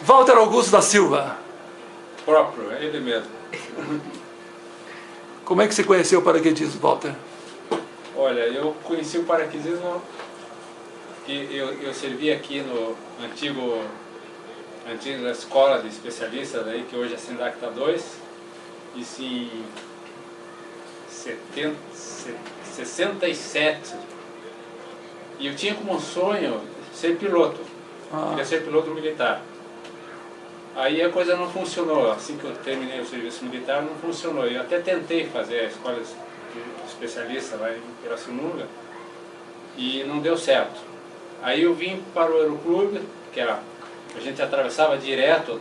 Walter Augusto da Silva. Próprio, é ele mesmo. Como é que você conheceu o paraquedismo, Walter? Olha, eu conheci o paraquedismo, eu servi aqui no antiga escola de especialistas, aí, que hoje é Sindacta 2, isso em 67. E eu tinha como sonho ser piloto, queria ser piloto militar. Aí a coisa não funcionou, assim que eu terminei o serviço militar não funcionou. Eu até tentei fazer a escola de especialista lá em Pirassununga e não deu certo. Aí eu vim para o Aeroclube, que a gente atravessava direto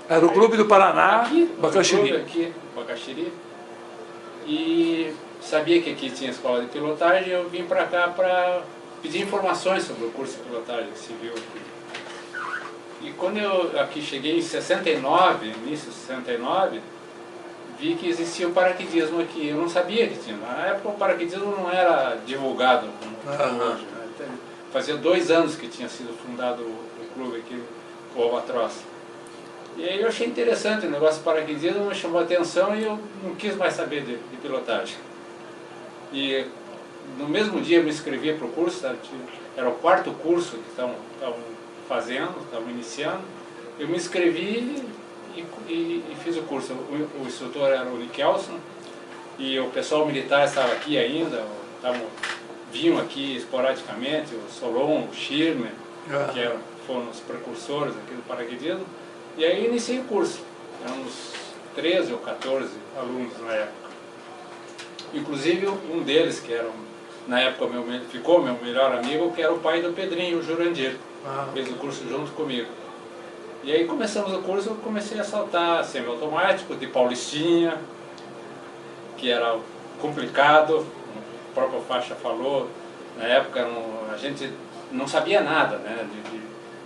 Aeroclube do Paraná, aqui, Bacaxiri. Aqui, Bacaxiri. E sabia que aqui tinha escola de pilotagem, eu vim para cá para pedir informações sobre o curso de pilotagem civil aqui. E quando eu aqui cheguei em 69, início de 69, vi que existia o paraquedismo aqui. Eu não sabia que tinha. Na época o paraquedismo não era divulgado como hoje. Né? Fazia 2 anos que tinha sido fundado o clube aqui, o Albatroz. E aí eu achei interessante o negócio do paraquedismo, me chamou a atenção e eu não quis mais saber de pilotagem. E no mesmo dia eu me inscrevi para o curso, era o 4º curso que estavam fazendo, estavam iniciando. Eu me inscrevi e fiz o curso. O instrutor era o Nickelson e o pessoal militar estava aqui ainda, vinham aqui esporadicamente, o Solon, o Schirmer, que foram os precursores aqui do paraquedismo. E aí iniciei o curso. Eram uns 13 ou 14 alunos na época. Inclusive um deles, que era na época ficou meu melhor amigo, que era o pai do Pedrinho, o Jurandir. Fez o curso junto comigo. E aí começamos o curso, eu comecei a saltar semiautomático, de Paulistinha, que era complicado, a própria faixa falou. Na época a gente não sabia nada, né,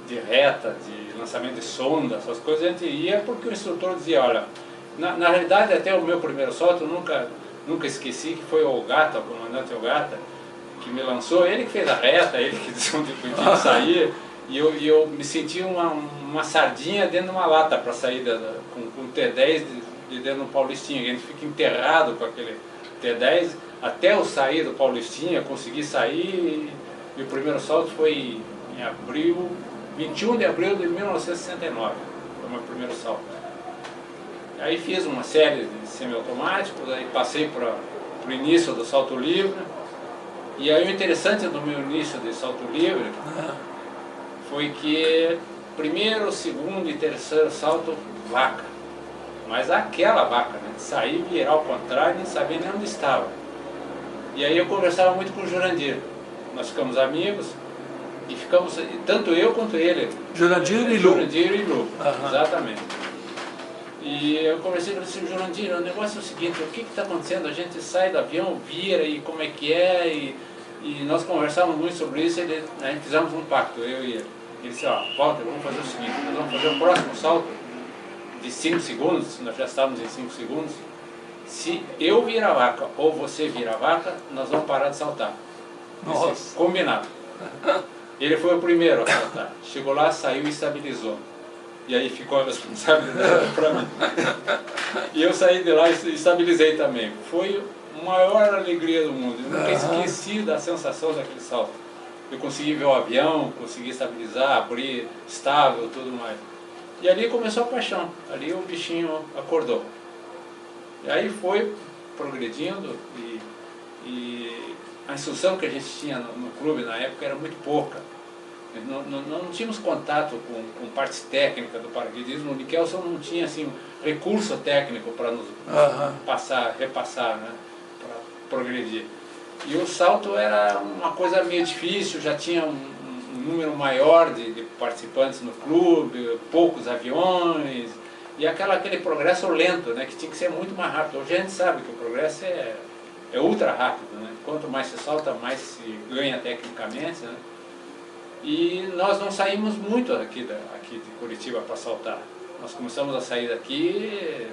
de reta, de lançamento de sonda, essas coisas. A gente ia porque o instrutor dizia, olha, na realidade até o meu primeiro salto eu nunca esqueci, que foi o Ogata, o comandante Ogata, que me lançou, ele que fez a reta, ele que disse onde podia sair. E eu me senti uma sardinha dentro de uma lata para sair com o T10 de dentro do Paulistinha. A gente fica enterrado com aquele T10 até eu sair do Paulistinha, consegui sair. E o primeiro salto foi em abril, 21 de abril de 1969. Foi o meu primeiro salto. Aí fiz uma série de semiautomáticos, aí passei para o início do salto livre. E aí o interessante do meu início de salto livre foi que primeiro, segundo e terceiro salto, vaca. Mas aquela vaca, né? De sair, virar ao contrário, nem sabia nem onde estava. E aí eu conversava muito com o Jurandir. Nós ficamos amigos e ficamos, tanto eu quanto ele. Jurandir e Lu. Jurandir e Lu, exatamente. E eu conversei com ele, Jurandir, o negócio é o seguinte, o que está acontecendo? A gente sai do avião, vira e como é que é, e nós conversávamos muito sobre isso, a gente fizemos um pacto, eu e ele. Ele disse, ó, Walter, vamos fazer o seguinte, nós vamos fazer o próximo salto de 5 segundos, nós já estávamos em 5 segundos, se eu virar a vaca ou você virar a vaca, nós vamos parar de saltar. Nossa. Disse, combinado. Ele foi o primeiro a saltar, chegou lá, saiu e estabilizou. E aí ficou a responsabilidade para mim. E eu saí de lá e estabilizei também. Foi a maior alegria do mundo. Eu nunca esqueci da sensação daquele salto. Eu consegui ver o avião, consegui estabilizar, abrir estável, tudo mais. E ali começou a paixão. Ali o bichinho acordou. E aí foi progredindo e a instrução que a gente tinha no clube na época era muito pouca. Não tínhamos contato com partes técnicas do paraquedismo. O Nickelson não tinha assim, recurso técnico para nos repassar, né, para progredir. E o salto era uma coisa meio difícil, já tinha um número maior de participantes no clube, poucos aviões, e aquele progresso lento, né, que tinha que ser muito mais rápido. Hoje a gente sabe que o progresso é ultra rápido, né? Quanto mais se salta, mais se ganha tecnicamente, né? E nós não saímos muito aqui de Curitiba para saltar. Nós começamos a sair daqui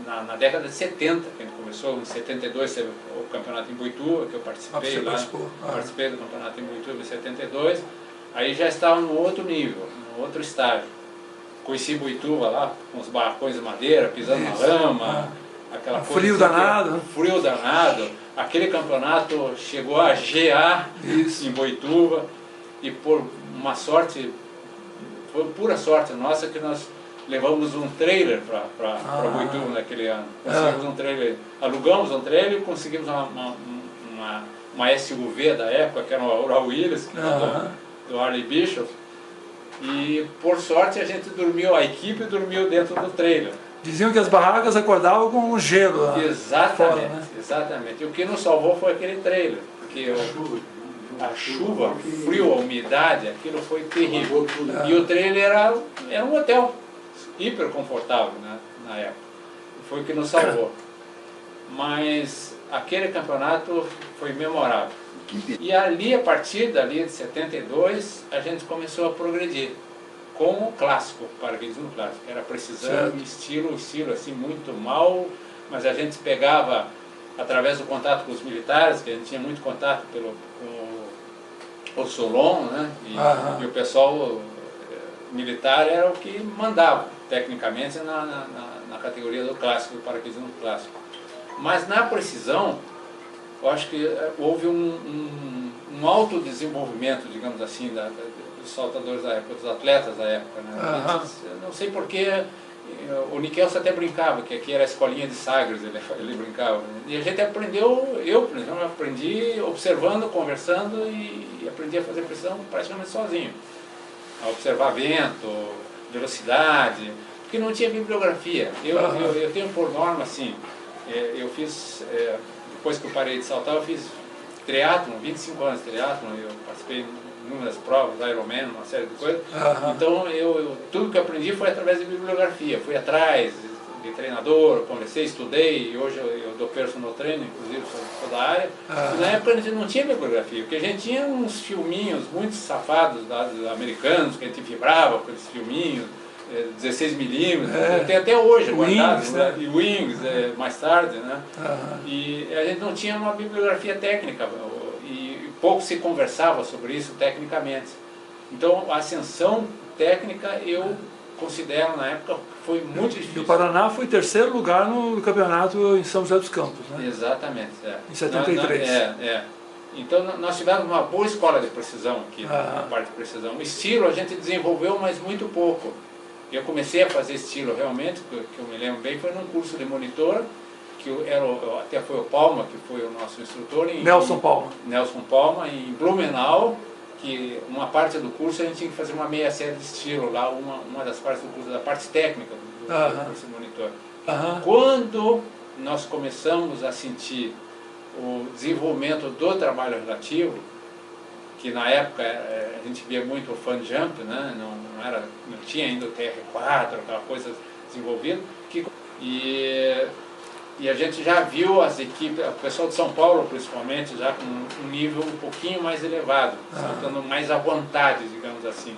na década de 70, que a gente começou. Em 72 teve o campeonato em Boituva, que eu participei lá. Participei do campeonato em Boituva em 72. aí já estava no outro nível, no outro estágio. Conheci Boituva lá, com os barracões de madeira, pisando na lama, aquela coisa frio assim, danado. Frio danado. Aquele campeonato chegou a gear em Boituva, e por uma sorte, foi pura sorte nossa que nós levamos um trailer para Boituva naquele ano. Conseguimos um trailer, alugamos um trailer e conseguimos uma SUV da época, que era uma Aura Willis, que era do Harley Bishop. E por sorte a gente dormiu, a equipe dormiu dentro do trailer. Diziam que as barracas acordavam com um gelo lá. Exatamente, fora, né? exatamente. E o que nos salvou foi aquele trailer, porque a chuva, o frio, a umidade, aquilo foi terrível. E o trailer era um hotel hiper confortável, né, na época. Foi o que nos salvou. Mas aquele campeonato foi memorável. E ali, a partir dali de 72, a gente começou a progredir com o clássico, paraquedismo clássico. Era precisão, estilo assim, muito mal, mas a gente pegava, através do contato com os militares, que a gente tinha muito contato com o Solon, né? E o pessoal militar era o que mandava, tecnicamente, na categoria do clássico, do paraquedismo clássico. Mas na precisão, eu acho que houve um alto desenvolvimento, digamos assim, dos saltadores da época, dos atletas da época. Né? Não sei porquê, o Nikelsen até brincava, que aqui era a escolinha de Sagres, ele brincava. Né? E a gente aprendeu, eu por exemplo, aprendi observando, conversando e aprendi a fazer precisão praticamente sozinho. A observar vento, velocidade, porque não tinha bibliografia. Eu tenho por norma assim, eu fiz... Depois que eu parei de saltar, eu fiz triatlon, 25 anos de triatlon, eu participei de inúmeras provas, Ironman, uma série de coisas. Então, tudo que eu aprendi foi através de bibliografia. Fui atrás de treinador, conversei, estudei, e hoje eu dou personal training, inclusive, sou da área. E na época a gente não tinha bibliografia, porque a gente tinha uns filminhos muito safados americanos, que a gente vibrava com esses filminhos, 16 milímetros, tem até hoje guardados, né? E Wings, mais tarde, né? E a gente não tinha uma bibliografia técnica e pouco se conversava sobre isso tecnicamente. Então a ascensão técnica eu considero na época foi muito difícil. E o Paraná foi terceiro lugar no campeonato em São José dos Campos, né? Exatamente. Em 73. Então nós tivemos uma boa escola de precisão aqui, na parte de precisão. O estilo a gente desenvolveu, mas muito pouco. Eu comecei a fazer estilo realmente, que eu me lembro bem, foi num curso de monitor, que até foi o Palma, que foi o nosso instrutor. Nelson Palma. Nelson Palma, em Blumenau, que uma parte do curso a gente tinha que fazer uma meia série de estilo lá, uma das partes do curso, da parte técnica do curso de monitor. Quando nós começamos a sentir o desenvolvimento do trabalho relativo, que na época a gente via muito o fan jump, né? não tinha ainda o TR4, aquela coisa desenvolvida, e a gente já viu as equipes, o pessoal de São Paulo principalmente, já com um nível um pouquinho mais elevado, saltando mais à vontade, digamos assim.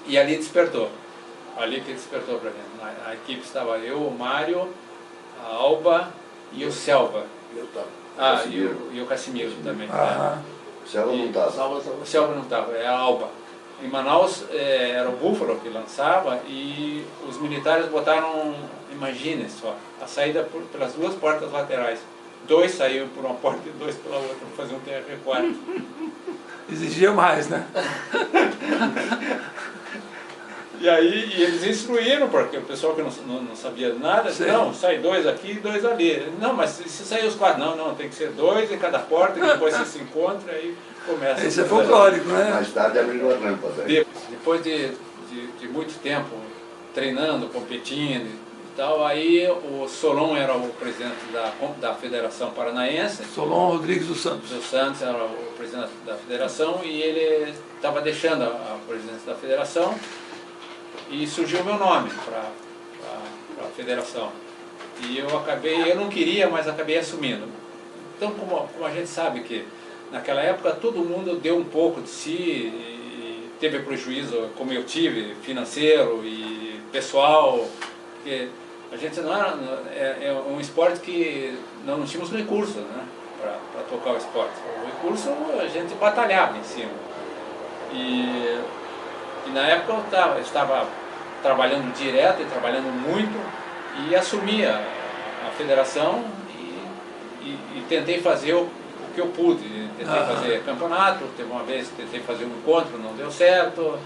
E ali despertou, ali que despertou para gente. A equipe estava eu, o Mário, a Alba e o Selva. E o Cassimiro também. O Selva não estava. O Selva não estava, é a Alba. Em Manaus era o Búfalo que lançava e os militares botaram, imagine só, a saída pelas duas portas laterais. 2 saíam por uma porta e 2 pela outra para fazer um TR4. Exigia mais, né? E aí eles instruíram, porque o pessoal que não sabia nada, disse, não, sai 2 aqui e 2 ali. Não, mas se sair os 4, não, tem que ser 2 em cada porta, que depois você se encontra e aí começa. Isso é folclórico, né? Mais tarde abriram as rampas. Depois de muito tempo treinando, competindo e tal, aí o Solon era o presidente da Federação Paranaense. Solon Rodrigues dos Santos. O Santos era o presidente da federação e ele estava deixando a presidência da federação. E surgiu o meu nome para a federação. E eu não queria, mas acabei assumindo. Então, como a gente sabe que naquela época todo mundo deu um pouco de si, e teve prejuízo, como eu tive, financeiro e pessoal, porque a gente não era, é um esporte que não tínhamos recurso, né, para tocar o esporte. O recurso a gente batalhava em cima. E na época eu estava trabalhando direto e trabalhando muito e assumi a federação e tentei fazer o que eu pude. Tentei fazer campeonato, teve uma vez tentei fazer um encontro, não deu certo.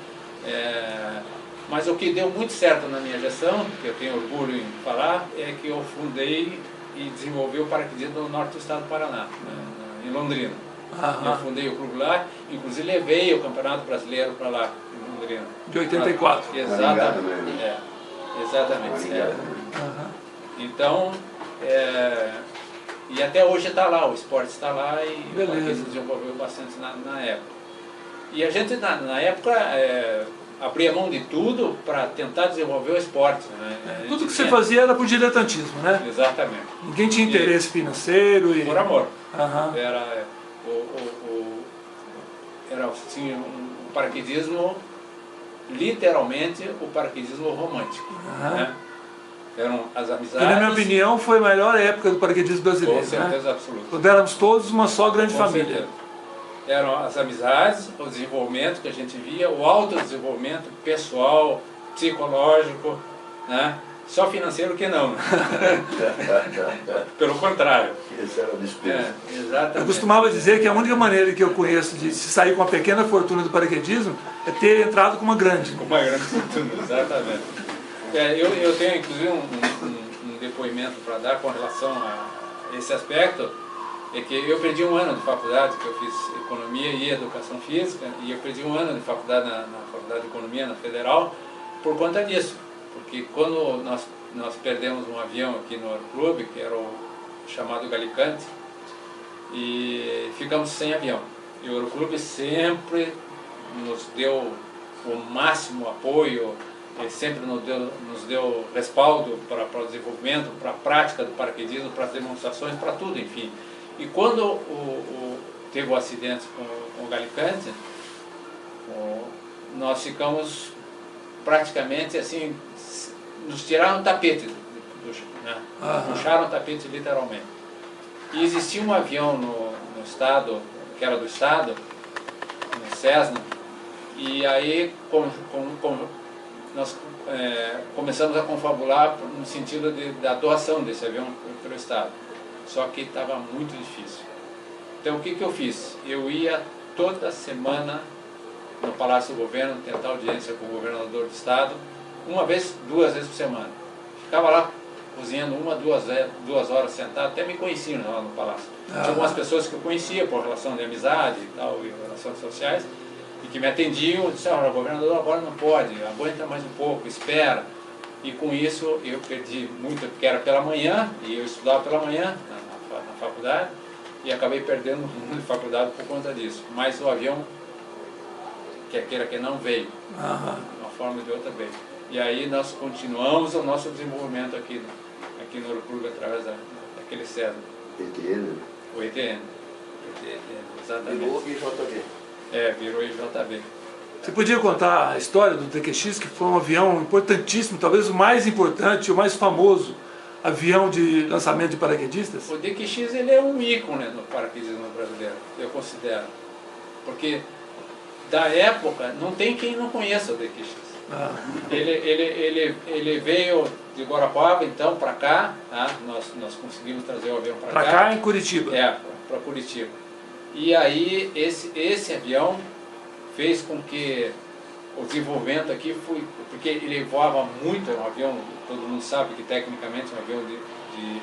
Mas o que deu muito certo na minha gestão, que eu tenho orgulho em falar, é que eu fundei e desenvolvi o paraquedismo no norte do estado do Paraná, em Londrina. Eu fundei o clube lá, inclusive levei o Campeonato Brasileiro para lá, em Londrina. De 84. Exatamente. Exatamente. Então, e até hoje está lá, o esporte está lá e o paraquedismo desenvolveu bastante na época. E a gente, na época, abria mão de tudo para tentar desenvolver o esporte. Né? Tudo que você fazia era por diletantismo, né? Exatamente. Ninguém tinha interesse financeiro. Por amor. Era assim, um paraquedismo, literalmente o paraquedismo romântico. Né? Eram as amizades. Que, na minha opinião, foi a melhor época do paraquedismo brasileiro. Com certeza absoluta. Quando éramos todos uma só grande família. Certeza. Eram as amizades, o desenvolvimento que a gente via, o autodesenvolvimento pessoal, psicológico, né? Só financeiro que não. Pelo contrário. Esse era o despesa. Exatamente. Eu costumava dizer que a única maneira que eu conheço de se sair com uma pequena fortuna do paraquedismo é ter entrado com uma grande. Com uma grande fortuna, exatamente. Eu tenho inclusive um depoimento para dar com relação a esse aspecto. É que eu perdi um ano de faculdade, que eu fiz economia e educação física, e eu perdi um ano de faculdade na faculdade de economia, na Federal, por conta disso. Porque quando nós perdemos um avião aqui no Aeroclube, que era o chamado Galicante, e ficamos sem avião. E o Aeroclube sempre nos deu o máximo apoio, sempre nos deu respaldo para o desenvolvimento, para a prática do paraquedismo, para as demonstrações, para tudo, enfim. E quando teve o acidente com o Galicante, nós ficamos praticamente assim, nos tiraram o tapete, né? Puxaram o tapete literalmente. E existia um avião no estado, que era do estado, no Cessna, e aí nós começamos a confabular no sentido da doação desse avião pelo estado. Só que estava muito difícil. Então o que eu fiz? Eu ia toda semana no Palácio do Governo tentar audiência com o governador do estado, duas vezes por semana. Ficava lá cozinhando 2 horas sentado, até me conheciam lá no Palácio. Tinha algumas pessoas que eu conhecia por relação de amizade e tal, e relações sociais, e que me atendiam e disseram: o governador agora não pode, aguenta mais um pouco, espera. E com isso eu perdi muito, porque era pela manhã, e eu estudava pela manhã na faculdade, e acabei perdendo muito de faculdade por conta disso. Mas o avião, quer queira que não, veio. De uma forma ou de outra veio. E aí nós continuamos o nosso desenvolvimento aqui no Aeroclube através daquele Cessna. ETN? O ETN. Exatamente. Virou IJB. Virou IJB. Você podia contar a história do DQX, que foi um avião importantíssimo, talvez o mais importante, o mais famoso avião de lançamento de paraquedistas? O DQX ele é um ícone no paraquedismo brasileiro, eu considero. Porque da época não tem quem não conheça o DQX. Ele veio de Guarapuava então para cá, tá? Nós conseguimos trazer o avião para cá. Para cá em Curitiba? Para Curitiba. E aí esse avião fez com que o desenvolvimento aqui foi, porque ele voava muito, era um avião, todo mundo sabe que tecnicamente é um avião de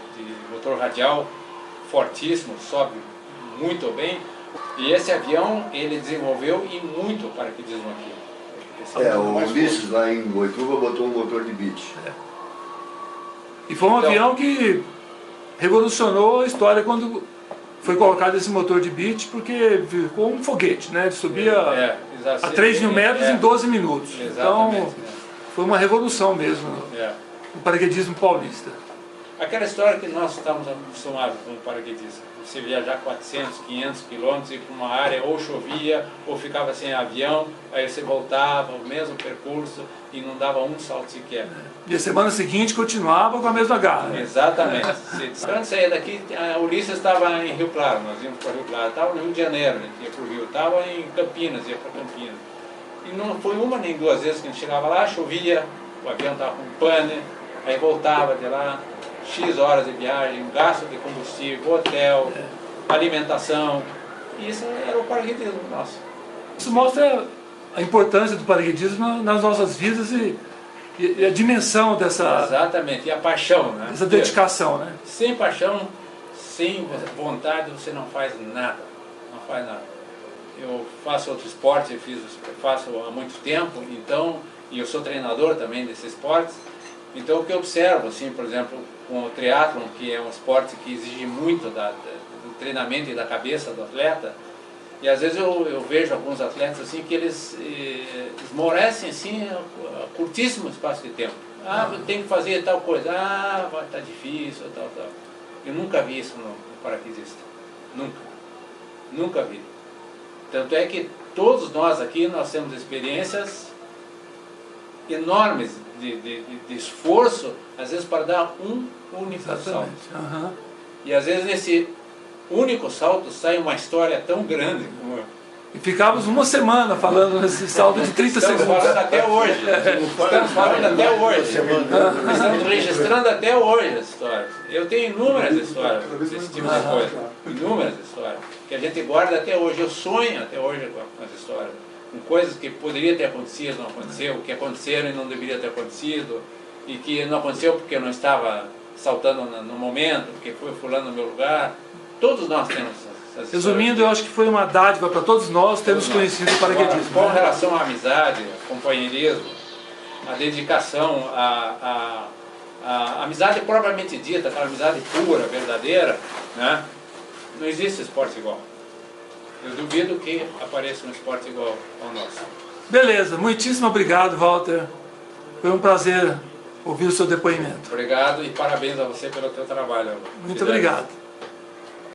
motor radial fortíssimo, sobe muito bem, e esse avião ele desenvolveu e muito o paraquedismo aqui. O Ulisses lá em Boituva botou um motor de beach. E foi um avião que revolucionou a história quando foi colocado esse motor de beach, porque ficou um foguete, né? Ele subia a 3.000 metros em 12 minutos. Então, foi uma revolução mesmo no paraquedismo paulista. Aquela história que nós estamos acostumados com o paraquedista. Você viajar 400, 500 quilômetros, ir para uma área, ou chovia, ou ficava sem avião, aí você voltava, o mesmo percurso, e não dava um salto sequer. E a semana seguinte continuava com a mesma garra. Exatamente. Quando saía daqui, a Ulisses estava em Rio Claro, nós íamos para Rio Claro, estava no Rio de Janeiro, a gente ia para o Rio, estava em Campinas, ia para Campinas. E não foi uma nem duas vezes que a gente chegava lá, chovia, o avião estava com pane, aí voltava de lá, X horas de viagem, gasto de combustível, hotel, alimentação. E isso era o paraquedismo nosso. Isso mostra a importância do paraquedismo nas nossas vidas e a dimensão dessa... Exatamente, e a paixão, né? Essa dedicação, né? Sem paixão, sem vontade, você não faz nada. Não faz nada. Eu faço outro esporte, faço há muito tempo, então, e eu sou treinador também desses esportes. Então o que eu observo, assim, por exemplo, com o triatlon, que é um esporte que exige muito do treinamento e da cabeça do atleta, e às vezes eu vejo alguns atletas assim que eles esmorecem assim a curtíssimo espaço de tempo. Ah, tem que fazer tal coisa, ah, vai estar difícil, tal. Eu nunca vi isso no paraquedista, nunca vi. Tanto é que todos nós aqui, nós temos experiências enormes de esforço, às vezes para dar um único salto. Uhum. E às vezes nesse único salto sai uma história tão grande como... E ficávamos uma semana falando nesse salto de 30 segundos. Estamos falando até hoje. Estamos falando até hoje. Estamos registrando até hoje as histórias. Eu tenho inúmeras histórias desse tipo de coisa. Inúmeras histórias. Que a gente guarda até hoje. Eu sonho até hoje com as histórias. Com coisas que poderia ter acontecido, não aconteceu, que aconteceram e não deveria ter acontecido, e que não aconteceu porque eu não estava saltando no momento, porque foi fulano no meu lugar. Todos nós temos essas Resumindo, eu acho que foi uma dádiva para todos nós termos conhecido o paraquedismo. Com relação à amizade, ao companheirismo, à dedicação, à amizade propriamente dita, aquela amizade pura, verdadeira, né? Não existe esporte igual. Eu duvido que apareça um esporte igual ao nosso. Beleza, muitíssimo obrigado, Walter. Foi um prazer ouvir o seu depoimento. Obrigado e parabéns a você pelo teu trabalho. Muito obrigado.